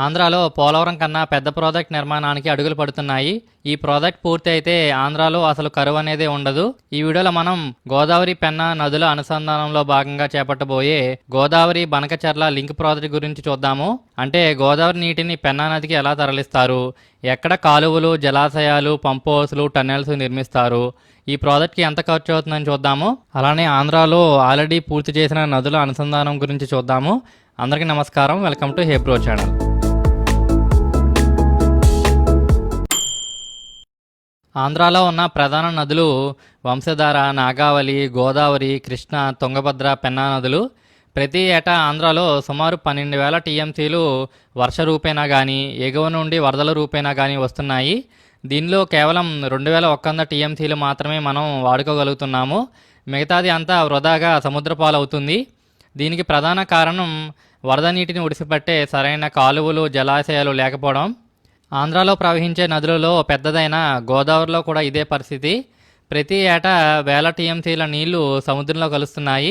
ఆంధ్రాలో పోలవరం కన్నా పెద్ద ప్రాజెక్ట్ నిర్మాణానికి అడుగులు పడుతున్నాయి. ఈ ప్రాజెక్ట్ పూర్తి అయితే ఆంధ్రాలో అసలు కరువు అనేది ఉండదు. ఈ వీడియోలో మనం గోదావరి పెన్నా నదుల అనుసంధానంలో భాగంగా చేపట్టబోయే గోదావరి బనకచెర్ల లింక్ ప్రాజెక్ట్ గురించి చూద్దాము. అంటే గోదావరి నీటిని పెన్నా నదికి ఎలా తరలిస్తారు, ఎక్కడ కాలువలు, జలాశయాలు, పంప్ హౌస్లు, టన్నెల్స్ నిర్మిస్తారు, ఈ ప్రాజెక్ట్కి ఎంత ఖర్చు అవుతుందని చూద్దాము. అలానే ఆంధ్రాలో ఆల్రెడీ పూర్తి చేసిన నదుల అనుసంధానం గురించి చూద్దాము. అందరికీ నమస్కారం, వెల్కమ్ టు హేప్రో ఛానల్. ఆంధ్రాలో ఉన్న ప్రధాన నదులు వంశధార, నాగావళి, గోదావరి, కృష్ణ, తుంగభద్ర, పెన్నా నదులు. ప్రతి ఏటా ఆంధ్రాలో సుమారు 12,000 టీఎంసీలు వర్ష రూపేణా కానీ, ఎగువ నుండి వరదల రూపేణా కానీ వస్తున్నాయి. దీనిలో కేవలం 2,100 టీఎంసీలు మాత్రమే మనం వాడుకోగలుగుతున్నాము. మిగతాది అంతా వృధాగా సముద్రపాలవుతుంది. దీనికి ప్రధాన కారణం వరద నీటిని ఒడిసిపట్టే సరైన కాలువలు, జలాశయాలు లేకపోవడం. ఆంధ్రాలో ప్రవహించే నదులలో పెద్దదైన గోదావరిలో కూడా ఇదే పరిస్థితి. ప్రతి ఏటా వేల టీఎంసీల నీళ్లు సముద్రంలో కలుస్తున్నాయి.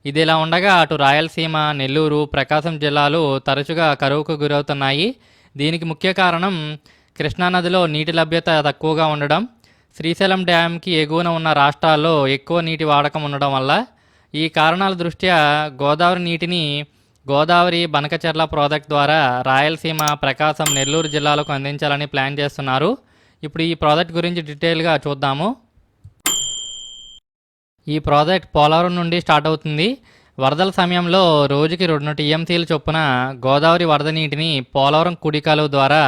ఇది ఇలా ఉండగా అటు రాయలసీమ, నెల్లూరు, ప్రకాశం జిల్లాలు తరచుగా కరువుకు గురవుతున్నాయి. దీనికి ముఖ్య కారణం కృష్ణానదిలో నీటి లభ్యత తక్కువగా ఉండడం, శ్రీశైలం డ్యాంకి ఎగువన ఉన్న రాష్ట్రాల్లో ఎక్కువ నీటి వాడకం ఉండడం వల్ల. ఈ కారణాల దృష్ట్యా గోదావరి నీటిని గోదావరి బనకచెర్ల ప్రాజెక్ట్ ద్వారా రాయలసీమ, ప్రకాశం, నెల్లూరు జిల్లాలకు అందించాలని ప్లాన్ చేస్తున్నారు. ఇప్పుడు ఈ ప్రాజెక్ట్ గురించి డీటెయిల్గా చూద్దాము. ఈ ప్రాజెక్ట్ పోలవరం నుండి స్టార్ట్ అవుతుంది. వరదల సమయంలో రోజుకి 2 టీఎంసీల చొప్పున గోదావరి వరద నీటిని పోలవరం కుడికాలువ ద్వారా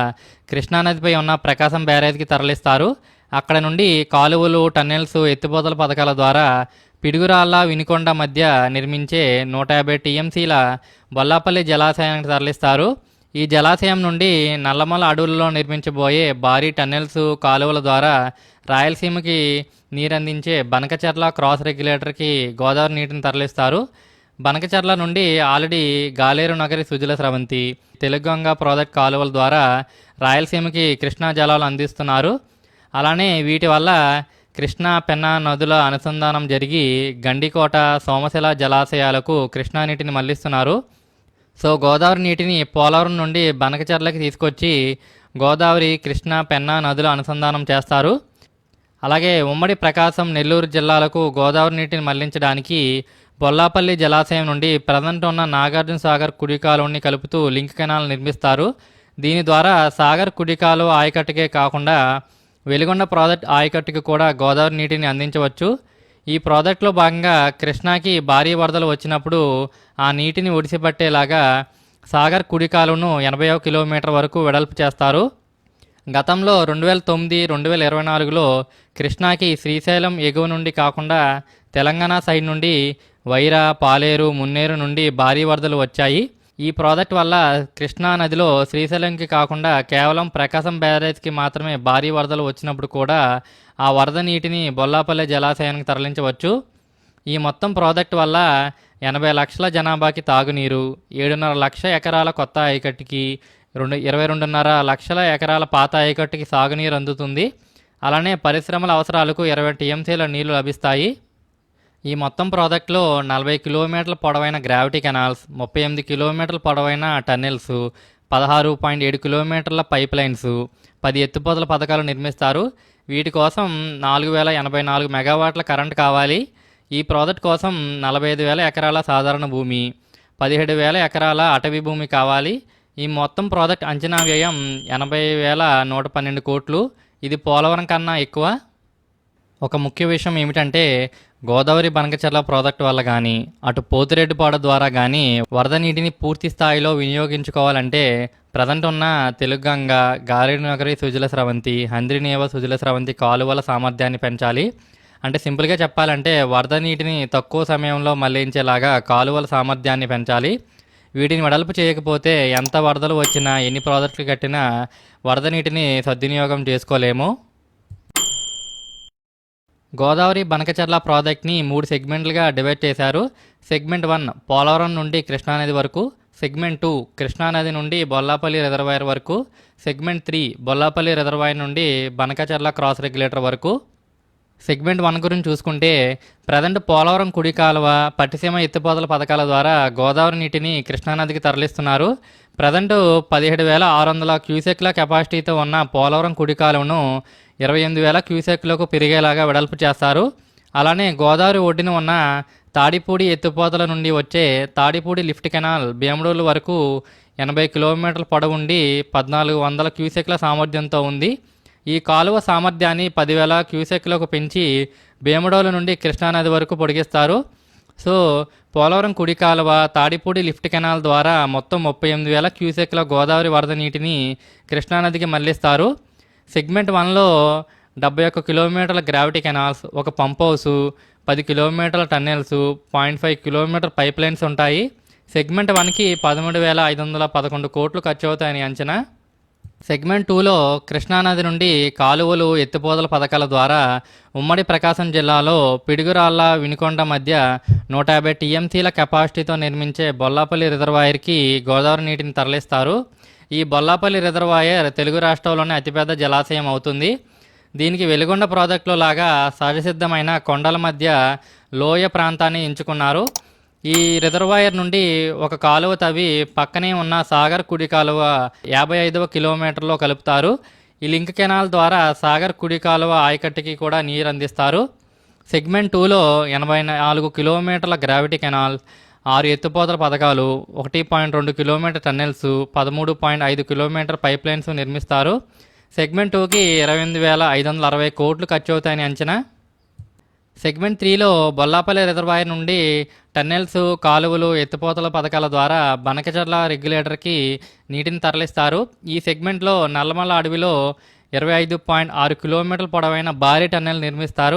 కృష్ణానదిపై ఉన్న ప్రకాశం బ్యారేజ్కి తరలిస్తారు. అక్కడ నుండి కాలువలు, టన్నెల్స్, ఎత్తిపోతల పథకాల ద్వారా పిడుగురాళ్ళ, వినుకొండ మధ్య నిర్మించే 150 టీఎంసీల బొల్లాపల్లి జలాశయానికి తరలిస్తారు. ఈ జలాశయం నుండి నల్లమల అడవులలో నిర్మించబోయే భారీ టన్నెల్స్, కాలువల ద్వారా రాయలసీమకి నీరందించే బనకచెర్ల క్రాస్ రెగ్యులేటర్కి గోదావరి నీటిని తరలిస్తారు. బనకచెర్ల నుండి ఆల్రెడీ గాలేరు నగరి, సుజల స్రవంతి, తెలుగంగ ప్రాజెక్ట్ కాలువల ద్వారా రాయలసీమకి కృష్ణా జలాలు అందిస్తున్నారు. అలానే వీటి వల్ల కృష్ణా, పెన్నా నదుల అనుసంధానం జరిగి గండికోట, సోమశిల జలాశయాలకు కృష్ణా నీటిని మళ్లిస్తున్నారు. సో గోదావరి నీటిని పోలవరం నుండి బనకచెర్లకి తీసుకొచ్చి గోదావరి, కృష్ణా, పెన్నా నదుల అనుసంధానం చేస్తారు. అలాగే ఉమ్మడి ప్రకాశం, నెల్లూరు జిల్లాలకు గోదావరి నీటిని మళ్లించడానికి బొల్లాపల్లి జలాశయం నుండి ప్రజెంట్ ఉన్న నాగార్జున సాగర్ కుడికాలువని కలుపుతూ లింక్ కెనాల్ నిర్మిస్తారు. దీని ద్వారా సాగర్ కుడికాలువ ఆయకట్టుకే కాకుండా వెలిగొండ ప్రాజెక్ట్ ఆయకట్టుకు కూడా గోదావరి నీటిని అందించవచ్చు. ఈ ప్రాజెక్టులో భాగంగా కృష్ణాకి భారీ వరదలు వచ్చినప్పుడు ఆ నీటిని ఒడిసిపట్టేలాగా సాగర్ కుడికాలువను 81 కిలోమీటర్ వరకు వెడల్పు చేస్తారు. గతంలో 2009, 2024లో కృష్ణాకి శ్రీశైలం ఎగువ నుండి కాకుండా తెలంగాణ సైడ్ నుండి వైరా, పాలేరు, మున్నేరు నుండి భారీ వరదలు వచ్చాయి. ఈ ప్రాజెక్ట్ వల్ల కృష్ణా నదిలో శ్రీశైలంకి కాకుండా కేవలం ప్రకాశం బ్యారేజ్కి మాత్రమే భారీ వరదలు వచ్చినప్పుడు కూడా ఆ వరద నీటిని బొల్లాపల్లి జలాశయానికి తరలించవచ్చు. ఈ మొత్తం ప్రాజెక్ట్ వల్ల 80 లక్షల జనాభాకి తాగునీరు, 7.5 లక్షల ఎకరాల కొత్త ఆయకట్టుకి, 22.5 లక్షల ఎకరాల పాత ఆయకట్టుకి సాగునీరు అందుతుంది. అలానే పరిశ్రమల అవసరాలకు 20 టీఎంసీల నీళ్లు లభిస్తాయి. ఈ మొత్తం ప్రాజెక్టులో 40 కిలోమీటర్ల పొడవైన గ్రావిటీ కెనాల్స్, 38 కిలోమీటర్ల పొడవైన టన్నెల్స్, 16.7 కిలోమీటర్ల పైప్ లైన్స్, 10 ఎత్తిపోతల పథకాలు నిర్మిస్తారు. వీటి కోసం 4,084 మెగావాట్ల కరెంట్ కావాలి. ఈ ప్రాజెక్ట్ కోసం 45,000 ఎకరాల సాధారణ భూమి, 17,000 ఎకరాల అటవీ భూమి కావాలి. ఈ మొత్తం ప్రాజెక్ట్ అంచనా వ్యయం 80,112 కోట్లు. ఇది పోలవరం కన్నా ఎక్కువ. ఒక ముఖ్య విషయం ఏమిటంటే గోదావరి బనకచెర్ల ప్రాజెక్టు వల్ల కానీ, అటు పోతిరెడ్డిపాడు ద్వారా కానీ వరద నీటిని పూర్తి స్థాయిలో వినియోగించుకోవాలంటే ప్రజెంట్ ఉన్న తెలుగంగ, గాలేరు నగరి, సుజల స్రవంతి, హంద్రినేవ సుజల స్రవంతి కాలువల సామర్థ్యాన్ని పెంచాలి. అంటే సింపుల్గా చెప్పాలంటే వరద నీటిని తక్కువ సమయంలో మళ్లించేలాగా కాలువల సామర్థ్యాన్ని పెంచాలి. వీటిని వెడల్పు చేయకపోతే ఎంత వరదలు వచ్చినా, ఎన్ని ప్రాజెక్టులు కట్టినా వరద నీటిని సద్వినియోగం చేసుకోలేము. గోదావరి బనకచెర్ల ప్రాజెక్ట్ని 3 సెగ్మెంట్లుగా డివైడ్ చేశారు. సెగ్మెంట్ 1 పోలవరం నుండి కృష్ణానది వరకు, సెగ్మెంట్ 2 కృష్ణానది నుండి బొల్లాపల్లి రిజర్వాయర్ వరకు, సెగ్మెంట్ 3 బొల్లాపల్లి రిజర్వాయర్ నుండి బనకచెర్ల క్రాస్ రెగ్యులేటర్ వరకు. సెగ్మెంట్ 1 గురించి చూసుకుంటే ప్రజెంట్ పోలవరం కుడి కాలువ, పట్టిసీమ ఎత్తిపోతల పథకాల ద్వారా గోదావరి నీటిని కృష్ణానదికి తరలిస్తున్నారు. ప్రజెంట్ 17,600 క్యూసెక్ల కెపాసిటీతో ఉన్న పోలవరం కుడి కాలువను 28,000 క్యూసెక్లకు పెరిగేలాగా వెడల్పు చేస్తారు. అలానే గోదావరి ఒడ్డున ఉన్న తాడిపూడి ఎత్తిపోతల నుండి వచ్చే తాడిపూడి లిఫ్ట్ కెనాల్ భీమడోలు వరకు 80 కిలోమీటర్ల పొడవుండి 1,400 క్యూసెక్ల సామర్థ్యంతో ఉంది. ఈ కాలువ సామర్థ్యాన్ని 10,000 క్యూసెక్లకు పెంచి భీమడోలు నుండి కృష్ణానది వరకు పొడిగిస్తారు. సో పోలవరం కుడి కాలువ, తాడిపూడి లిఫ్ట్ కెనాల్ ద్వారా మొత్తం 38,000 క్యూసెక్ల గోదావరి వరద నీటిని కృష్ణానదికి మళ్లిస్తారు. సెగ్మెంట్ 1లో 71 కిలోమీటర్ల గ్రావిటీ కెనాల్స్, ఒక పంప్ హౌసు, 10 కిలోమీటర్ల టన్నెల్స్, 0.5 కిలోమీటర్ పైప్ లైన్స్ ఉంటాయి. సెగ్మెంట్ 1కి 13,511 కోట్లు ఖర్చు అవుతాయని అంచనా. సెగ్మెంట్ 2లో కృష్ణానది నుండి కాలువలు, ఎత్తిపోతల పథకాల ద్వారా ఉమ్మడి ప్రకాశం జిల్లాలో పిడుగురాళ్ల, వినుకొండ మధ్య 150 టీఎంసీల కెపాసిటీతో నిర్మించే బొల్లాపల్లి రిజర్వాయర్కి గోదావరి నీటిని తరలిస్తారు. ఈ బొల్లాపల్లి రిజర్వాయర్ తెలుగు రాష్ట్రాల్లోనే అతిపెద్ద జలాశయం అవుతుంది. దీనికి వెలిగొండ ప్రాజెక్టులో లాగా సహజసిద్ధమైన కొండల మధ్య లోయ ప్రాంతాన్ని ఎంచుకున్నారు. ఈ రిజర్వాయర్ నుండి ఒక కాలువ తవ్వి పక్కనే ఉన్న సాగర్ కుడి కాలువ 55వ కిలోమీటర్లో కలుపుతారు. ఈ లింక్ కెనాల్ ద్వారా సాగర్ కుడి కాలువ ఆయకట్టుకి కూడా నీరు అందిస్తారు. సెగ్మెంట్ 2లో 84 కిలోమీటర్ల గ్రావిటీ కెనాల్, 6 ఎత్తిపోతల పథకాలు, 1.2 kilometre tunnels, 13.5 kilometre pipelines నిర్మిస్తారు. సెగ్మెంట్ 2కి 28,560 కోట్లు ఖర్చు అవుతాయని అంచనా. సెగ్మెంట్ 3లో బొల్లాపల్లి రిజర్వాయర్ నుండి టన్నెల్స్, కాలువలు, ఎత్తిపోతల పథకాల ద్వారా బనకచర్ల రెగ్యులేటర్కి నీటిని తరలిస్తారు. ఈ సెగ్మెంట్లో నల్లమల్ల అడవిలో 25.6 కిలోమీటర్ల పొడవైన భారీ టన్నెల్ నిర్మిస్తారు.